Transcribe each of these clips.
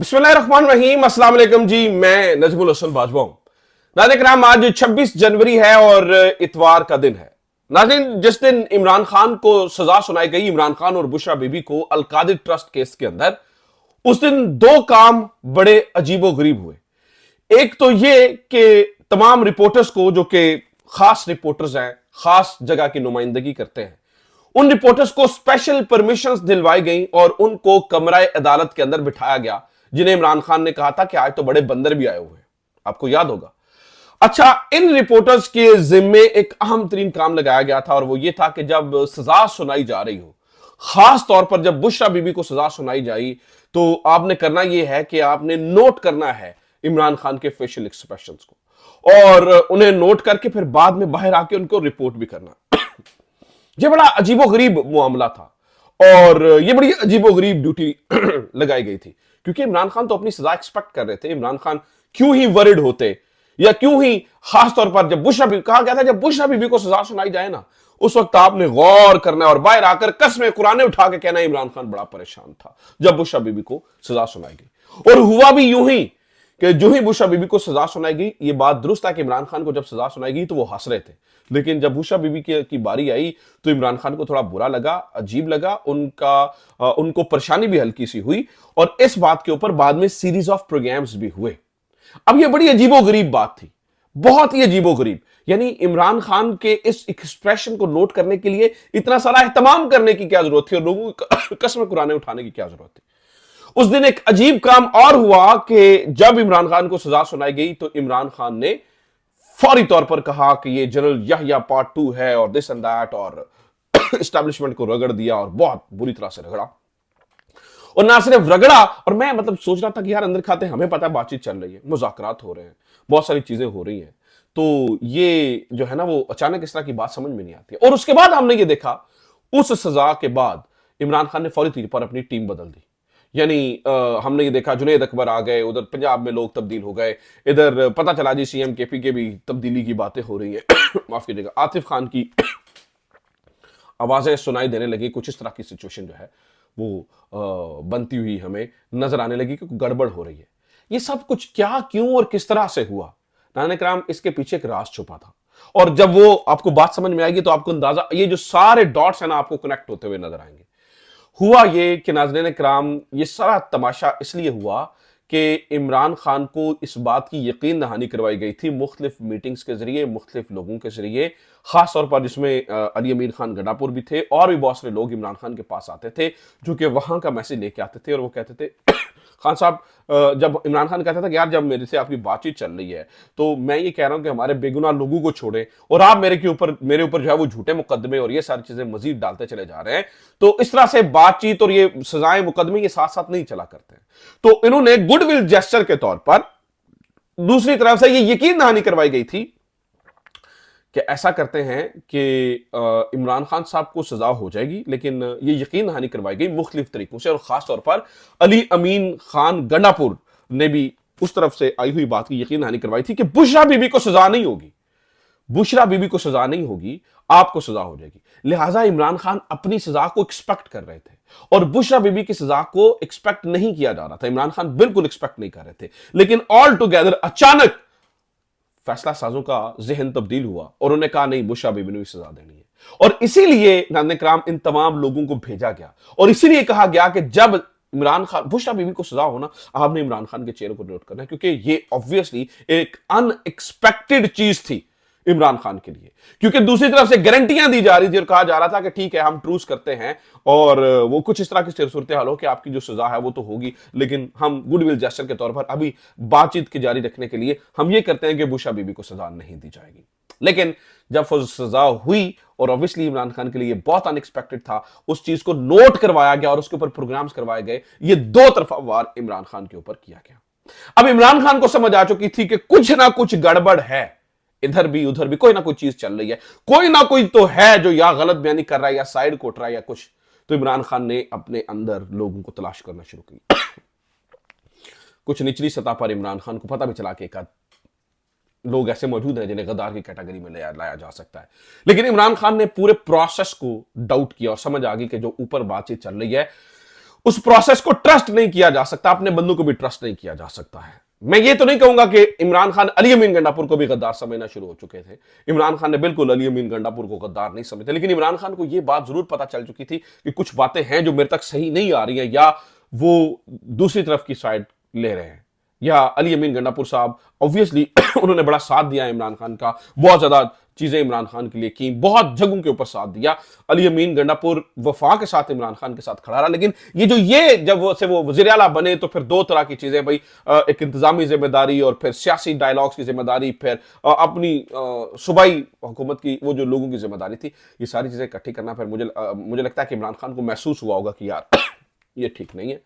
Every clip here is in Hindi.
बिस्मिल्लाहिर्रहमानिर्रहीम, अस्सलाम वालेकुम जी। मैं नजमुल हसन बाजवा हूं। नाज़रीन कराम, आज 26 जनवरी है और इतवार का दिन है। नाज़रीन, जिस दिन इमरान खान को सजा सुनाई गई, इमरान खान और बुशरा बीबी को अलकादिर ट्रस्ट केस के अंदर, उस दिन दो काम बड़े अजीबो गरीब हुए। एक तो ये कि तमाम रिपोर्टर्स को, जो कि खास रिपोर्टर्स हैं, खास जगह की नुमाइंदगी करते हैं, उन रिपोर्टर्स को स्पेशल परमिशंस दिलवाई गई और उनको कमरा अदालत के अंदर बिठाया गया, जिन्हें इमरान खान ने कहा था कि आज तो बड़े बंदर भी आए हुए हैं। आपको याद होगा। अच्छा, इन रिपोर्टर्स के जिम्मे एक अहम तरीन काम लगाया गया था और वो ये था कि जब सजा सुनाई जा रही हो, खास तौर पर जब बुशरा बीबी को सजा सुनाई जाए, तो आपने करना यह है कि आपने नोट करना है इमरान खान के फेशियल एक्सप्रेशंस को और उन्हें नोट करके फिर बाद में बाहर आके उनको रिपोर्ट भी करना। यह बड़ा अजीबोगरीब मामला था और यह बड़ी अजीबोगरीब ड्यूटी लगाई गई थी, क्योंकि इमरान खान तो अपनी सजा एक्सपेक्ट कर रहे थे। इमरान खान क्यों ही वरिड होते, या क्यों ही खास तौर पर जब बुशरा बीबी, कहा गया था जब बुशरा बीबी को सजा सुनाई जाए ना, उस वक्त आपने गौर करना और बाहर आकर कस्में कुराने उठा के कहना इमरान खान बड़ा परेशान था जब बुशरा बीबी को सजा सुनाई गई। और हुआ भी यूं ही कि जो ही बुशरा बीबी को सजा सुनाई गई, ये बात दुरुस्त है कि इमरान खान को जब सजा सुनाई गई तो वो हंस रहे थे, लेकिन जब बुशरा बीबी की बारी आई तो इमरान खान को थोड़ा बुरा लगा, अजीब लगा, उनको परेशानी भी हल्की सी हुई और इस बात के ऊपर बाद में सीरीज ऑफ प्रोग्राम्स भी हुए। अब ये बड़ी अजीबोगरीब बात थी, बहुत ही अजीबोगरीब। यानी इमरान खान के इस एक्सप्रेशन को नोट करने के लिए इतना सारा एहतमाम करने की क्या जरूरत थी और लोगों को कसम कुराने उठाने की क्या जरूरत थी। उस दिन एक अजीब काम और हुआ कि जब इमरान खान को सजा सुनाई गई तो इमरान खान ने फौरी तौर पर कहा कि ये जनरल याहिया पार्ट 2 है और दिस एंड दैट, और एस्टैब्लिशमेंट को रगड़ दिया और बहुत बुरी तरह से रगड़ा। और ना सिर्फ रगड़ा, और मैं सोच रहा था कि यार अंदर खाते हमें पता है बातचीत चल रही है, मुज़ाकरात हो रहे हैं, बहुत सारी चीजें हो रही हैं, तो ये जो है ना वो अचानक इस तरह की बात समझ में नहीं आती। और उसके बाद हमने ये देखा, उस सजा के बाद इमरान खान ने फौरी तौर पर अपनी टीम बदल दी। यानी हमने ये देखा जुनैद अकबर आ गए, उधर पंजाब में लोग तब्दील हो गए, इधर पता चला जी सीएम केपी के भी तब्दीली की बातें हो रही हैं। माफ कीजिएगा, आतिफ खान की आवाजें सुनाई देने लगी। कुछ इस तरह की सिचुएशन जो है वो बनती हुई हमें नजर आने लगी कि गड़बड़ हो रही है। ये सब कुछ क्या, क्यों और किस तरह से हुआ, नाज़रीन कराम, इसके पीछे एक राज छुपा था। और जब वो आपको बात समझ में आएगी तो आपको अंदाजा, ये जो सारे डॉट्स है ना, आपको कनेक्ट होते हुए नजर आएंगे। हुआ ये कि नाज़रीन कराम, ये सारा तमाशा इसलिए हुआ कि इमरान खान को इस बात की यकीन दहानी करवाई गई थी मुख्तलिफ मीटिंग्स के जरिए, मुख्तलिफ लोगों के जरिए, खास तौर पर जिसमें अली अमीर खान गंडापुर भी थे और भी बहुत सारे लोग इमरान खान के पास आते थे, जो कि वहां का मैसेज लेके आते थे और वो कहते थे खान साहब, जब इमरान खान कहता था कि यार जब मेरे से आपकी बातचीत चल रही है तो मैं ये कह रहा हूं कि हमारे बेगुनाह लोगों को छोड़ें और आप मेरे ऊपर जो है वो झूठे मुकदमे और ये सारी चीजें मजीद डालते चले जा रहे हैं। तो इस तरह से बातचीत और ये सजाएं, मुकदमे ये साथ साथ नहीं चला करते हैं। तो इन्होंने गुडविल जेस्चर के तौर पर दूसरी तरफ से ये यकीन दहानी करवाई गई थी कि ऐसा करते हैं कि इमरान खान साहब को सजा हो जाएगी, लेकिन ये यकीन दहानी करवाई गई मुख्तलिफ तरीकों से और खास तौर पर अली अमीन खान गंडापुर ने भी उस तरफ से आई हुई बात की यकीन दहानी करवाई थी कि बुशरा बीबी को सजा नहीं होगी, बुशरा बीबी को सजा नहीं होगी, आपको सजा हो जाएगी। लिहाजा इमरान खान अपनी सजा को एक्सपेक्ट कर रहे थे और बुशरा बीबी की सजा को एक्सपेक्ट नहीं किया जा रहा था। इमरान खान बिल्कुल एक्सपेक्ट नहीं कर रहे थे, लेकिन ऑल टुगेदर अचानक फैसला साजों का जहन तब्दील हुआ और उन्होंने कहा नहीं, बुशरा बीबी ने सजा देनी है। और इसीलिए नाज़रीन कराम इन तमाम लोगों को भेजा गया और इसीलिए कहा गया कि जब इमरान खान, बुशरा बीबी को सजा होना, आपने इमरान खान के चेहरे को नोट करना है, क्योंकि ये ऑब्वियसली एक अनएक्सपेक्टेड चीज थी इमरान खान के लिए, क्योंकि दूसरी तरफ से गारंटियां दी जा रही थी और कहा जा रहा था कि ठीक है हम ट्रूस करते हैं और वो कुछ इस तरह की सूरत हाल हो कि आपकी जो सजा है वो तो होगी, लेकिन हम गुडविल जेस्चर के तौर पर अभी बातचीत की जारी रखने के लिए हम ये करते हैं कि बुशरा बीबी को सजा नहीं दी जाएगी। लेकिन जब वो सजा हुई और ऑब्वियसली इमरान खान के लिए बहुत अनएक्सपेक्टेड था, उस चीज को नोट करवाया गया और उसके ऊपर प्रोग्राम्स करवाए गए। ये दो तरफा वार इमरान खान के ऊपर किया गया। अब इमरान खान को समझ आ चुकी थी कि कुछ ना कुछ गड़बड़ है, इधर भी उधर भी कोई ना कोई चीज चल रही है, कोई ना कोई तो है जो या गलत बयानी कर रहा है या साइड कोट रहा है या कुछ। तो इमरान खान ने अपने अंदर लोगों को तलाश करना शुरू की। कुछ निचली सतह पर इमरान खान को पता भी चला कि एक लोग ऐसे मौजूद हैं जिन्हें गद्दार की कैटेगरी में लाया जा सकता है, लेकिन इमरान खान ने पूरे प्रोसेस को डाउट किया और समझ आ गई कि जो ऊपर बातचीत चल रही है उस प्रोसेस को ट्रस्ट नहीं किया जा सकता, अपने बंदों को भी ट्रस्ट नहीं किया जा सकता है। मैं ये तो नहीं कहूंगा कि इमरान खान अली अमीन गंडापुर को भी गद्दार समझना शुरू हो चुके थे। इमरान खान ने बिल्कुल अली अमीन गंडापुर को गद्दार नहीं समझते, लेकिन इमरान खान को यह बात जरूर पता चल चुकी थी कि कुछ बातें हैं जो मेरे तक सही नहीं आ रही हैं, या वो दूसरी तरफ की साइड ले रहे हैं। या अली अमीन गंडापुर साहब ऑब्वियसली उन्होंने बड़ा साथ दिया इमरान खान का, बहुत ज्यादा चीजें इमरान खान के लिए की, बहुत जगहों के ऊपर साथ दिया। अली अमीन गंडापुर वफा के साथ इमरान खान के साथ खड़ा रहा। लेकिन ये जब वो वज़ीर आला बने तो फिर दो तरह की चीजें भाई, एक इंतजामी जिम्मेदारी और फिर सियासी डायलॉग्स की जिम्मेदारी, फिर अपनी सूबाई हुकूमत की वो जो लोगों की जिम्मेदारी थी, ये सारी चीजें इकट्ठी करना। फिर मुझे लगता है कि इमरान खान को महसूस हुआ होगा कि यार ये ठीक नहीं है।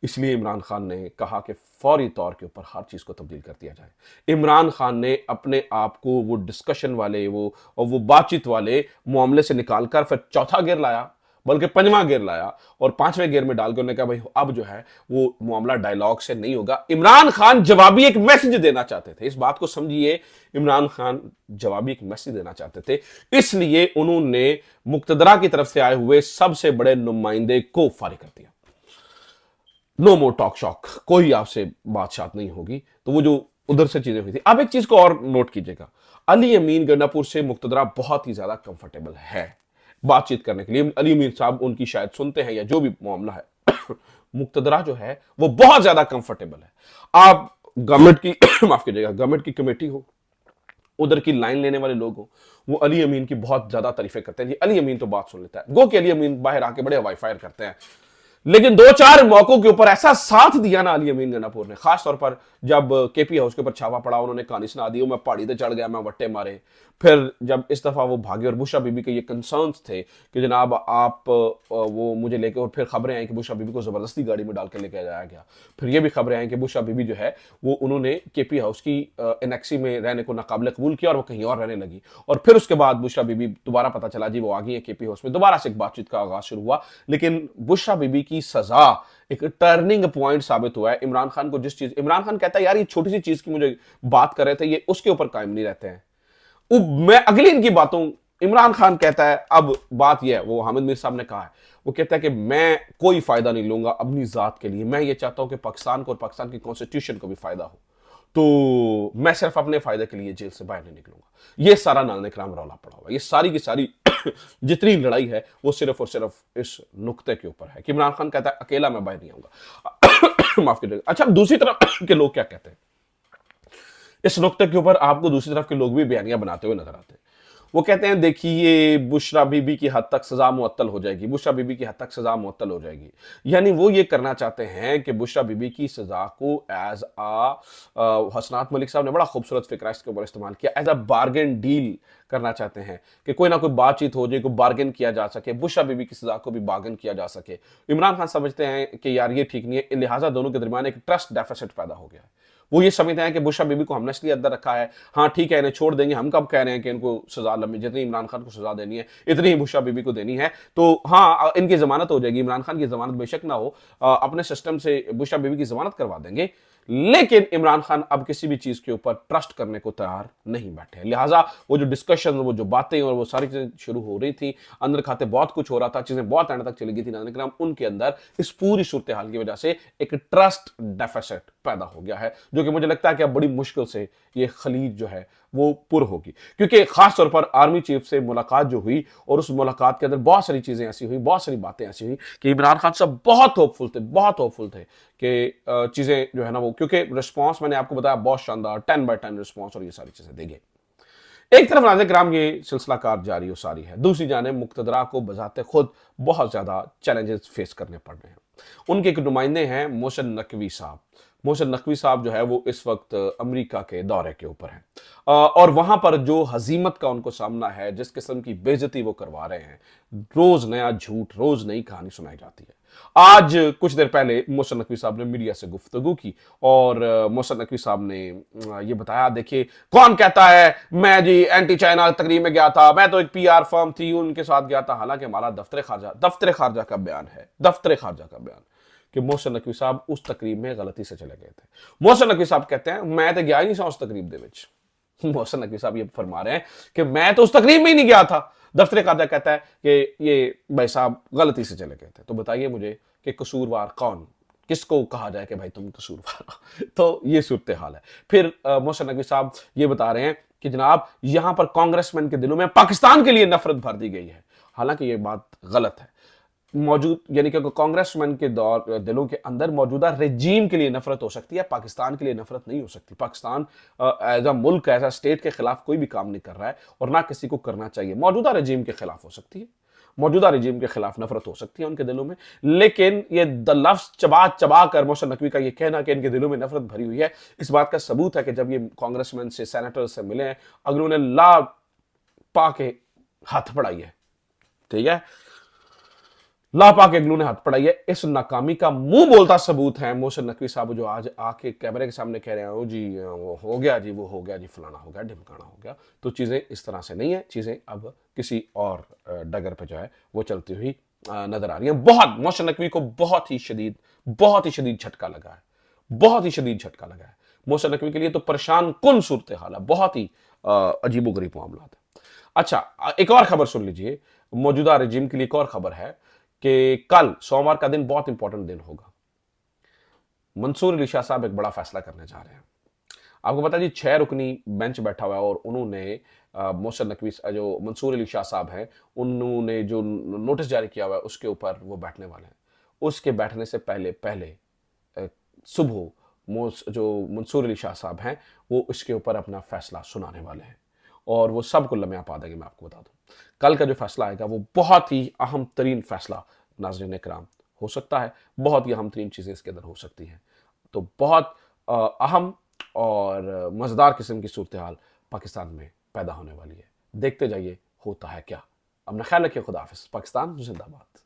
इसलिए इमरान खान ने कहा कि फौरी तौर के ऊपर हर चीज को तब्दील कर दिया जाए। इमरान खान ने अपने आप को वो डिस्कशन वाले वो बातचीत वाले मामले से निकालकर फिर चौथा गियर लाया, बल्कि पंजवां गियर लाया, और पांचवें गियर में डालकर उन्होंने कहा भाई अब जो है वो मामला डायलॉग से नहीं होगा। इमरान खान जवाबी एक मैसेज देना चाहते थे, इस बात को समझिए। इमरान खान जवाबी एक मैसेज देना चाहते थे, इसलिए उन्होंने मुक्तदरा की तरफ से आए हुए सबसे बड़े नुमाइंदे को फारिग कर दिया। नो मोर टॉक शॉक, कोई आपसे बातशात नहीं होगी। तो वो जो उधर से चीजें हुई थी। अब एक चीज को और नोट कीजिएगा, अली अमीन गंडापुर से मुक्तदरा बहुत ही ज्यादा कंफर्टेबल है बातचीत करने के लिए। अली अमीन साहब उनकी शायद सुनते हैं या जो भी मामला है मुक्तदरा जो है वो बहुत ज्यादा कंफर्टेबल है। आप गवर्नमेंट की माफ कीजिएगा, गवर्नमेंट की कमेटी हो, उधर की लाइन लेने वाले लोग हो, वो अली अमीन की बहुत ज्यादा तारीफें करते हैं। जी अली अमीन तो बात सुन लेता है, गो कि अली अमीन बाहर आके बड़े हवाई फायर करते हैं, लेकिन दो चार मौकों के ऊपर ऐसा साथ दिया ना अली अमीन गंडापुर ने, खास तौर पर जब केपी हाउस के ऊपर छापा पड़ा, उन्होंने कहानी सुना दी, मैं पहाड़ी पे चढ़ गया, मैं वट्टे मारे। फिर जब इस दफा वो भागे और बुशरा बीबी के ये कंसर्न्स थे कि जनाब आप वो मुझे लेके, और फिर खबरें आई कि बुशरा बीबी को जबरदस्ती गाड़ी में डाल के लेके जाया गया। फिर ये भी खबरें आई कि बुशरा बीबी जो है वो उन्होंने केपी हाउस की एनेक्सी में रहने को नाकाबिल कबूल किया और वो कहीं और रहने लगी। और फिर उसके बाद बुशरा बीबी दोबारा पता चला जी वो आ गई है केपी हाउस में, दोबारा से एक बातचीत का आगाज शुरू हुआ। लेकिन बुशरा बीबी की सजा एक टर्निंग पॉइंट साबित हुआ है। इमरान खान को जिस चीज, इमरान खान कहता है यार ये छोटी सी चीज की मुझे बात कर रहे थे, ये उसके ऊपर कायम नहीं रहते हैं। मैं अगली इनकी बातों, इमरान खान कहता है अब बात यह है, वो हामिद मीर साहब ने कहा है, वो कहता है कि मैं कोई फायदा नहीं लूंगा अपनी जात के लिए, मैं ये चाहता हूं कि पाकिस्तान को और पाकिस्तान की कॉन्स्टिट्यूशन को भी फायदा हो, तो मैं सिर्फ अपने फायदे के लिए जेल से बाहर नहीं निकलूंगा। ये सारा नाज़रीन किराम रौला पड़ा हुआ, ये सारी की सारी जितनी लड़ाई है वो सिर्फ और सिर्फ इस नुक्ते के ऊपर है कि इमरान खान कहता है अकेला मैं बाहर नहीं आऊंगा। माफ कीजिएगा। अच्छा, दूसरी तरफ के लोग क्या कहते हैं इस नुक्ते के ऊपर? आपको दूसरी तरफ के लोग भी बयानियां बनाते हुए नजर आते हैं। वो कहते हैं देखिए बुशरा बीबी की हद तक सजा मुअत्तल हो जाएगी, बुशरा बीबी की हद तक सजा मुअत्तल हो जाएगी। यानी वो ये करना चाहते हैं कि बुशरा बीबी की सजा को एज हसनात मलिक साहब ने बड़ा खूबसूरत फिक्रा इसके ऊपर इस्तेमाल किया, एज अ बार्गेन डील करना चाहते हैं कि कोई ना कोई बातचीत हो जाए, कोई बार्गेन किया जा सके, बुशरा बीबी की सजा को भी बार्गेन किया जा सके। इमरान खान समझते हैं कि यार ये ठीक नहीं है, लिहाजा दोनों के दरमियान एक ट्रस्ट डेफिसिट पैदा हो गया है। वो ये समझते हैं कि बुशरा बीबी को हमने इसलिए अंदर रखा है, हाँ ठीक है इन्हें छोड़ देंगे, हम कब कह रहे हैं कि इनको सजा लंबी, जितनी इमरान खान को सजा देनी है इतनी ही बुशरा बीबी को देनी है, तो हाँ इनकी जमानत हो जाएगी। इमरान खान की जमानत बेशक ना हो, अपने सिस्टम से बुशरा बीबी की जमानत करवा देंगे, लेकिन इमरान खान अब किसी भी चीज के ऊपर ट्रस्ट करने को तैयार नहीं बैठे। लिहाजा वो जो डिस्कशन, वो जो बातें और वो सारी चीजें शुरू हो रही थी, अंदर खाते बहुत कुछ हो रहा था, चीजें बहुत एंड तक चली गई थी नाज़रीन, उनके अंदर इस पूरी सूरत हाल की वजह से एक ट्रस्ट डेफिसिट पैदा हो गया है, जो कि मुझे लगता है कि अब बड़ी मुश्किल से ये खलीज जो है वो पुर होगी। क्योंकि खास तौर पर आर्मी चीफ से मुलाकात जो हुई और उस मुलाकात के अंदर बहुत सारी चीजें ऐसी हुई, बहुत सारी बातें ऐसी हुई कि इमरान खान साहब बहुत होपफुल थे कि चीजें जो है ना वो, क्योंकि रिस्पांस मैंने आपको बताया बहुत शानदार 10/10 रिस्पांस, और ये सारी चीजें देंगे। एक तरफ नाज़रीन किराम ये सिलसिला कार जारी और सारी है, दूसरी जानिब मुक्तदरा को बजाते खुद बहुत ज्यादा चैलेंजेस फेस करने पड़ रहे हैं। उनके एक नुमाइंदे हैं मोहसिन नकवी साहब। मोहसिन नकवी साहब जो है वो इस वक्त अमेरिका के दौरे के ऊपर हैं, और वहां पर जो हजीमत का उनको सामना है, जिस किस्म की बेइज्जती वो करवा रहे हैं, रोज नया झूठ, रोज नई कहानी सुनाई जाती है। आज कुछ देर पहले मोहसिन नकवी साहब ने मीडिया से गुफ्तगू की और मोहसिन नकवी साहब ने ये बताया, देखिए कौन कहता है मैं जी एंटी चाइना तकरीब में गया था, मैं तो एक पीआर फर्म थी उनके साथ गया था, हालांकि हमारा दफ्तर खारजा का बयान है, दफ्तर खारजा का बयान कि मोहसिन नकवी साहब उस तकरीब में गलती से चले गए थे। मोहसिन नकवी साहब कहते हैं मैं तो गया ही नहीं सा उस तकरीब दे विच, मोहसिन नकवी साहब ये फरमा रहे हैं कि मैं तो उस तकरीब में ही नहीं गया था। दफ्तर कादा कहता है कि ये भाई साहब गलती से चले गए थे। तो बताइए मुझे कि कसूरवार कौन, किसको कहा जाए कि भाई तुम कसूरवार हो? तो ये सूरत हाल है। फिर मोहसिन नकवी साहब ये बता रहे हैं कि जनाब यहां पर कांग्रेसमैन के दिलों में पाकिस्तान के लिए नफरत भर दी गई है। हालांकि ये बात गलत है। मौजूद यानी कि कांग्रेसमैन के दिलों के अंदर मौजूदा रेजीम के लिए नफरत हो सकती है, पाकिस्तान के लिए नफरत नहीं हो सकती। पाकिस्तान एज अ मुल्क, एज अ स्टेट के खिलाफ कोई भी काम नहीं कर रहा है और ना किसी को करना चाहिए। मौजूदा रेजीम के खिलाफ हो सकती है, मौजूदा रेजीम के खिलाफ नफरत हो सकती है उनके दिलों में, लेकिन ये द लफ्ज चबा चबा कर मोहसिन नकवी का ये कहना कि इनके दिलों में नफरत भरी हुई है, इस बात का सबूत है कि जब ये कांग्रेसमैन से, सेनेटर से मिले हैं, अगर उन्हें ला पा के हाथ पढ़ाई है, ठीक है, लापा के अगलू ने हाथ पढ़ाई है। इस नाकामी का मुंह बोलता सबूत है मोहसिन नकवी साहब, जो आज आके कैमरे के सामने कह रहे हैं जी वो हो गया जी, वो हो गया जी, फलाना हो गया, ढिमकाना हो गया। तो चीजें इस तरह से नहीं है, चीजें अब किसी और डगर पे जो है वो चलती हुई नजर आ रही है। बहुत मोहसिन नकवी को बहुत ही शदीद झटका लगा है, बहुत ही शदीद झटका लगा है। मोहसिन नकवी के लिए तो परेशान कुन सूरत हाल है, बहुत ही अजीबोगरीब मामला है। अच्छा, एक और खबर सुन लीजिए। मौजूदा रेजिम के लिए एक और खबर है कि कल सोमवार का दिन बहुत इंपॉर्टेंट दिन होगा। मंसूर अली शाह साहब एक बड़ा फैसला करने जा रहे हैं। आपको पता है जी, 6 रुकनी बेंच बैठा हुआ है और उन्होंने मोहसिन नकवी, जो मंसूर अली शाह साहब हैं, उन्होंने जो नोटिस जारी किया हुआ है उसके ऊपर वो बैठने वाले हैं। उसके बैठने से पहले पहले सुबह जो मंसूर अली शाह साहब हैं वो इसके ऊपर अपना फैसला सुनाने वाले हैं और वो सबको लम्हा पा देंगे। मैं आपको बता दूं, कल का जो फैसला आएगा वो बहुत ही अहम तरीन फैसला नाज़रीन इकराम हो सकता है। बहुत ही अहम तरीन चीज़ें इसके अंदर हो सकती हैं। तो बहुत अहम और मज़ेदार किस्म की सूरत हाल पाकिस्तान में पैदा होने वाली है। देखते जाइए होता है क्या। अपना ख्याल रखिए। खुदा हाफिज़। पाकिस्तान जिंदाबाद।